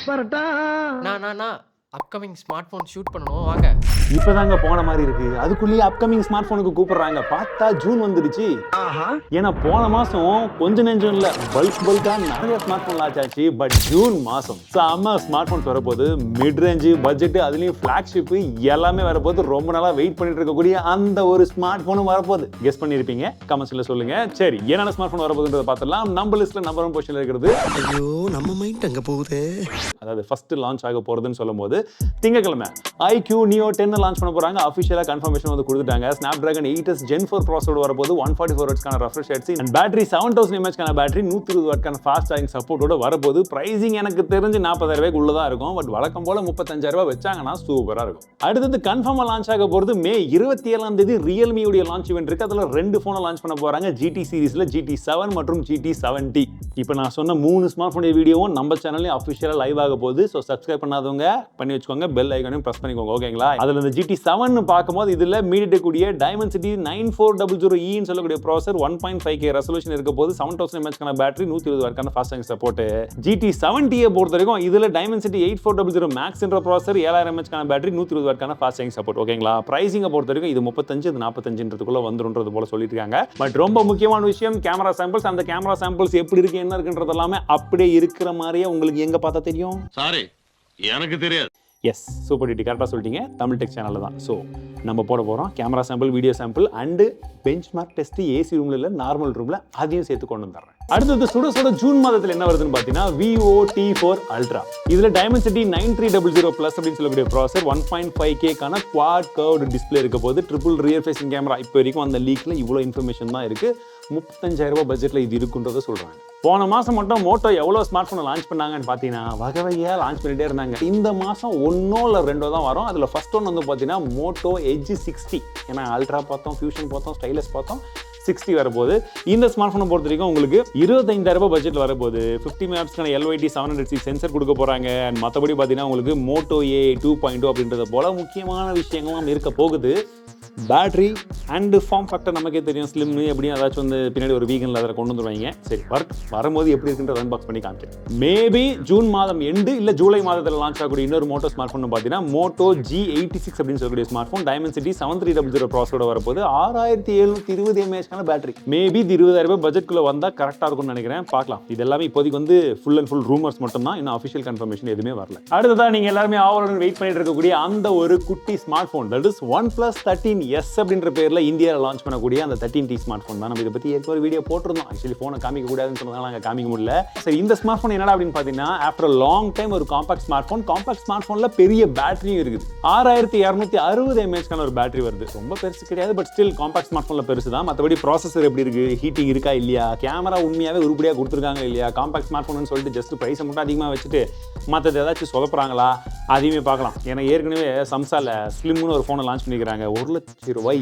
நான் upcoming smart phone shoot பண்ணணும் வாங்க. இப்பதாங்க போன மாதிரி இருக்கு. அதுக்குள்ளேயே அப்கமிங் ஸ்மார்ட் போனுக்கு கூப்பிடுறாங்க. பார்த்தா ஜூன் வந்துடுச்சு. ஏன்னா போன மாசம் கொஞ்சம் நெஞ்சம் இல்ல, பல்கா நிறைய ஸ்மார்ட் போன் லான்ச் ஆச்சு. பட் ஜூன் மாசம் செம்ம ஸ்மார்ட் போன்ஸ் வரப்போகுது. மிட் ரேஞ்சு பட்ஜெட், அதுலயும் ஃபிளாக்ஷிப் எல்லாமே வரப்போகுது. ரொம்ப நாளா வெயிட் பண்ணிட்டு இருக்கக்கூடிய அந்த ஒரு ஸ்மார்ட் போனும் வரப்போகுது. கெஸ் பண்ணிருப்பீங்க, கமெண்ட்ஸ்ல சொல்லுங்க. சரி, என்னென்ன ஸ்மார்ட் போன் வரப்போகுதுன்றத பார்த்துடலாம். நம்ம லிஸ்ட்ல நம்பர் 1 பொசிஷன்ல இருக்கிறது. ஐயோ நம்ம மைண்ட் அங்க போகுது. அதாவது ஃபர்ஸ்ட் லான்ச் ஆக போறதுன்னு சொல்லும்போது திங்கட்கிழமை iQ Neo 10 லான்ச் பண்ண போறாங்க. அபிஷியலா கன்ஃபர்மேஷன் வந்து கொடுத்துட்டாங்க. Snapdragon 8s Gen 4 ப்ராசஸரோட வரப்போது. 144 Hz கான refresh rates and battery 7000 mAh கான பேட்டரி 120 வாட் கான ஃபாஸ்ட் சார்ஜிங் சப்போர்ட்டோட வரப்போது. பிரைசிங் எனக்கு தெரிஞ்சு 40000 ரூபாய்க்கு உள்ள தான் இருக்கும். பட் வழக்கம் போல 35000 ரூபாய் வெச்சாங்கன்னா சூப்பரா இருக்கும். அடுத்து கன்ஃபார்மா லான்ச் ஆக போறது மே 27ஆம் தேதி Realme உடைய லான்ச் ஈவென்ட் இருக்கு. அதுல ரெண்டு போன் லான்ச் பண்ண போறாங்க. GT சீரிஸ்ல GT7 மற்றும் GT70. இப்போ நான் சொன்ன 3 ஸ்மார்ட் போன் வீடியோவும் நம்ம சேனல்ல அபிஷியலா லைவ் ஆக போகுது. சோ சப்ஸ்கிரைப் பண்ணாதவங்க பண்ணி வச்சுக்கோங்க. பெல் ஐகானையும் பிரஸ் பண்ணிக்கோங்க. ஓகேங்களா? அதுல இந்த GT7 பார்க்கும்போது இதுல MediaTek கூடிய Dimensity 9400E ன்னு சொல்லக்கூடிய ப்ராசஸர் 1.5K ரெசல்யூஷன் இருக்க போது. 7000 mAh கான பேட்டரி 120 வாட் கான ஃபாஸ்ட் சார்ஜிங் சப்போர்ட். GT70 பொறுத்த வரைக்கும் இதுல Dimensity 8400 Max என்ற ப்ராசஸர் 7000 mAh கான பேட்டரி 120 வாட் கான ஃபாஸ்ட் சார்ஜிங் சப்போர்ட். ஓகேங்களா? பிரைசிங்க பொறுத்த வரைக்கும் இது 35 இது 45ன்றதுக்குள்ள வந்துருன்றது போல சொல்லிட்டு இருக்காங்க. பட் ரொம்ப முக்கியமான விஷயம் கேமரா சாம்பிள்ஸ். அந்த கேமரா சாம்பிள்ஸ் எப்படி இருக்கு என்ன இருக்குன்றது எல்லாமே அப்படியே இருக்கிற மாதிரியே உங்களுக்கு எங்க பார்த்தா தெரியும்? சாரி, எனக்கு தெரியாது. எஸ், சூப்பர் டிடி, கரெக்டாக சொல்லிட்டீங்க. தமிழ் டெக் சேனலில் தான். ஸோ நம்ம போட போகிறோம் camera sample, video sample and bench mark test. AC ரூமில் இல்லை, நார்மல் ரூமில், அதையும் சேர்த்து கொண்டு வந்துடுறேன். அடுத்தது சுட ஜூன் மாதத்தில் என்ன வருதுன்னு பார்த்தீங்கன்னா Vivo T4 Ultra. இதில் Dimensity 9300 Plus அப்படின்னு சொல்லக்கூடிய ப்ராசஸர் 1.5K கான குவாட் கர்வ்டு டிஸ்பிளே இருக்க போது. Triple rear facing camera. இப்போ வரைக்கும் அந்த லீக்ல இவ்வளோ இன்ஃபர்மேஷன் தான் இருக்கு. 35000 ரூபாய் பட்ஜெட்ல இது இருக்குன்றதை சொல்றாங்க. போன மாசம் மட்டும் மோட்டோ எவ்வளவு ஸ்மார்ட் போனை லான்ச் பண்ணாங்கன்னு பாத்தீங்கன்னா வகை வகையா லான்ச் பண்ணிட்டே இருந்தாங்க. இந்த மாசம் 1 இல்ல 2 தான் வரும். அதுல ஃபர்ஸ்ட் ஒன் வந்து பாத்தீங்கன்னா மோட்டோ எட்ஜ் 60. ஏன்னா அல்ட்ரா பார்த்தோம், ஃபியூஷன் பார்த்தோம், ஸ்டைலஸ் பார்த்தோம், 60 வரப்போகுது. இந்த ஸ்மார்ட் போனை பொறுத்த வரைக்கும் உங்களுக்கு 25000 ரூபாய் பட்ஜெட்ல வரப்போகுது. 50 மெகாபிக்சல் LYT 700C சென்சர் கொடுக்க போறாங்க. மற்றபடி பார்த்தீங்கன்னா உங்களுக்கு மோட்டோ A 2.0 அப்படின்றத போல முக்கியமான விஷயங்கள்லாம் இருக்க போகுது. பேட்டரி அண்ட் ஃபார்ம் ஃபேக்டர் நமக்கே தெரியும். ஸ்லிம் எப்படியும் ஏதாச்சும் வந்து பின்னாடி ஒரு வீகன்ல அதை கொண்டு வந்துருவாங்க. சரி, வரும்போது எப்படி இருக்குன்ற அன்பாக்ஸ் பண்ணி காமிக்கிறேன். மேபி ஜூன் மாதம் எண்டு இல்ல ஜூலை மாதத்தில் லான்ச் ஆகக்கூடிய இன்னொரு மோட்டோ ஸ்மார்ட் போன் பார்த்தீங்கன்னா மோட்டோ G86 அப்படின்னு சொல்லக்கூடிய ஸ்மார்ட் போன். Dimensity 7300 ப்ராசஸரோட வரப்போது. 6720 mAh கான பேட்டரி. மேபி 20000 ரூபாய் பட்ஜெட்குள்ள வந்தா கரெக்டா இருக்கும்னு நினைக்கிறேன். பார்க்கலாம். இது எல்லாமே இப்போதைக்கு வந்து ஃபுல் அண்ட் ஃபுல் ரூமர்ஸ் மட்டும் தான். இன்னும் அஃபிஷியல் கன்ஃபர்மேஷன் எதுவுமே வரல. அடுத்ததா நீங்க எல்லாருமே ஆவலுடன் வெயிட் பண்ணிட்டு இருக்கக்கூடிய அந்த ஒரு குட்டி smart phone, that is OnePlus 13S அப்படின்ற பேர்ல இந்தியாவில் லான்ச் பண்ணக்கூடிய அந்த 13T ஸ்மார்ட் போன் தான். நம்ம இதை பத்தி ஏற்கனவே வீடியோ போட்டிருந்தோம். ஆக்சுவலி போனை காமிக்க கூடாதுன்னு சொன்னதால நாங்கள் காமிக்க முடியல. சரி, இந்த ஸ்மார்ட் போன் என்னடா அப்படின்னு பார்த்தீங்கன்னா ஆஃப்டர் லாங் டைம் ஒரு compact smart phone. Compact smart போன்ல பெரிய பேட்டரியும் இருக்குது. 6260 mAh கான ஒரு பேட்டரி வருது. ரொம்ப பெருசு கிடையாது, பட் ஸ்டில் காம்பாக்ட் ஸ்மார்ட் போன்ல பெருசு தான். மற்றபடி ப்ராசஸர் எப்படி இருக்கு, ஹீட்டிங் இருக்கா இல்லையா, கேமரா உண்மையாவே உருப்படியாக கொடுத்துருக்காங்க இல்லையா, காம்பாக்ட் ஸ்மார்ட் போன் சொல்லிட்டு ஜஸ்ட் பிரைஸை மட்டும் அதிகமாக வச்சுட்டு மற்றது ஏதாச்சும் சொதப்புறாங்களா அதையுமே பார்க்கலாம். ஏன்னா ஏற்கனவே சம்சால ஸ்லிம்னு ஒரு போனை லான்ச் பண்ணிக்கிறாங்க. 1,00,000 ரூபாய்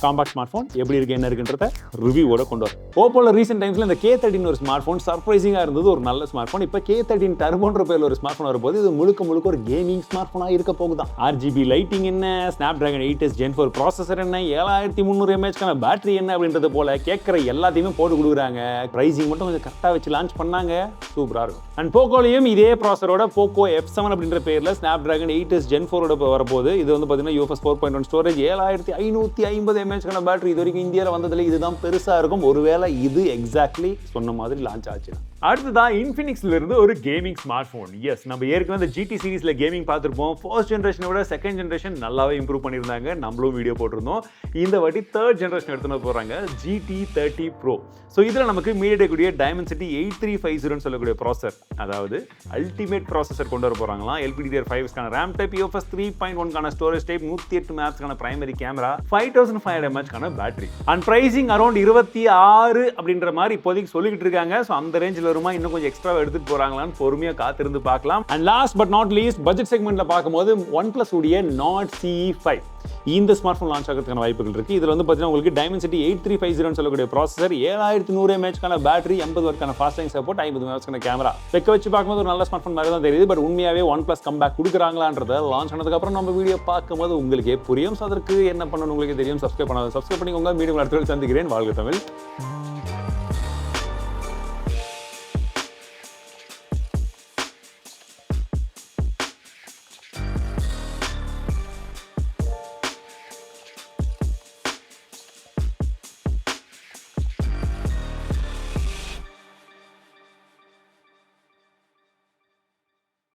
காம்பாக்ட் ஸ்மார்ட் போன் எப்படி இருக்கு என்ன இருக்குன்றத ரிவ்யூவோட கொண்டு வரும். ஓப்போல ரீசென்ட் டைம்ஸ்ல இந்த K13 ஒரு ஸ்மார்ட் போன் சர்ப்ரைசிங்கா இருந்தது. ஒரு நல்ல ஸ்மார்ட் போன். இப்போ K13 டர்போன்ற பேர்ல ஒரு ஸ்மார்ட் போன் வரப்போது. இது முழுக்க ஒரு கேமிங் ஸ்மார்ட் போனா இருக்க போகுதான். RGB லைட்டிங் என்ன, Snapdragon 8s Gen 4 ப்ராசஸர் என்ன, 7300 mAh கான பேட்டரி என்ன அப்படின்றது போல கேட்கற எல்லாத்தையுமே போட்டு கொடுக்குறாங்க. பிரைசிங் மட்டும் கொஞ்சம் கரெக்டா வச்சு லான்ச் பண்ணாங்க. சூப்பரா இருக்கும். அண்ட் போக்கோலையும் இதே ப்ராசஸரோட POCO F7 அப்படின்ற பேர்ல Snapdragon 8s Gen 4 வரப்போது. இது வந்து பாத்தீங்கன்னா UFS 4.1 ஸ்டோரேஜ், 7550 mAh கான பேட்டரி. இது வரைக்கும் இந்தியாவில் வந்ததுல இதுதான் பெருசா இருக்கும். ஒருவேளை இது எக்ஸாக்ட்லி சொன்ன மாதிரி லான்ச் ஆச்சு. அடுத்ததான் இன்ஃபினிக்ஸ்ல இருந்து ஒரு கேமிங் ஸ்மார்ட் போன். எஸ், நம்ம ஏற்கனவே இந்த GT சீரிஸ்ல கேமிங் பார்த்திருப்போம். ஃபர்ஸ்ட் ஜெனரேஷனோட செகண்ட் ஜெனரேஷன் நல்லாவே இம்ப்ரூவ் பண்ணியிருந்தாங்க. நம்மளும் வீடியோ போட்டிருந்தோம். இந்த வாட்டி தேர்ட் ஜெனரேஷன் எடுத்துன்னு போறாங்க, GT30 Pro. ஸோ இதில் நமக்கு MediaTek கூடிய Dimensity 8350 சொல்லக்கூடிய ப்ராசஸர், அதாவது அல்டிமேட் ப்ராசஸர் கொண்டு வர போறாங்களாம். LPDDR5 கான ரேம் டைப், UFS 3.1 கான ஸ்டோரேஜ் டைப், 108 MAH கான பிரைமரி கேமரா, 5500 mAh கான பேட்டரி. அண்ட் பிரைசிங் அரௌண்ட் 26 அப்படின்ற மாதிரி இப்போதைக்கு சொல்லிக்கிட்டு இருக்காங்க. ஸோ அந்த ரேஞ்சில் வருமா, இன்னும் கொஞ்சம் எக்ஸ்ட்ரா எடுத்துட்டு போறாங்களான்னு பொறுமையா காத்திருந்து பார்க்கலாம். And last but not least budget செக்மெண்ட்ல பார்க்கும்போது OnePlus உடைய Nord CE5 இந்த ஸ்மார்ட் போன் லான்ச் ஆகிறதுக்கான வாய்ப்புகள் இருக்கு. இதுல வந்து பாத்தீங்கன்னா உங்களுக்கு Dimensity 8350 சொல்லக்கூடிய ப்ராசஸர், 7100 mAh கான பேட்டரி, 80 வாட் கான ஃபாஸ்ட் சார்ஜிங் சப்போர்ட், 50 mAh கான கேமரா. வெக்க வச்சு பார்க்கும்போது ஒரு நல்ல ஸ்மார்ட் போன் மாதிரி தான் தெரியுது. பட் உண்மையாவே OnePlus கம்பேக் கொடுக்குறாங்களான்றத லான்ச் ஆனதுக்கு அப்புறம் நம்ம வீடியோ பார்க்கும்போது உங்களுக்கே புரியும். அதற்கு என்ன பண்ணணும் உங்களுக்கு தெரியும். சப்ஸ்கிரைப் பண்ணிக்கோங்க. மீண்டும் அடுத்த சந்திக்கிறேன். வாழ்க தமிழ்.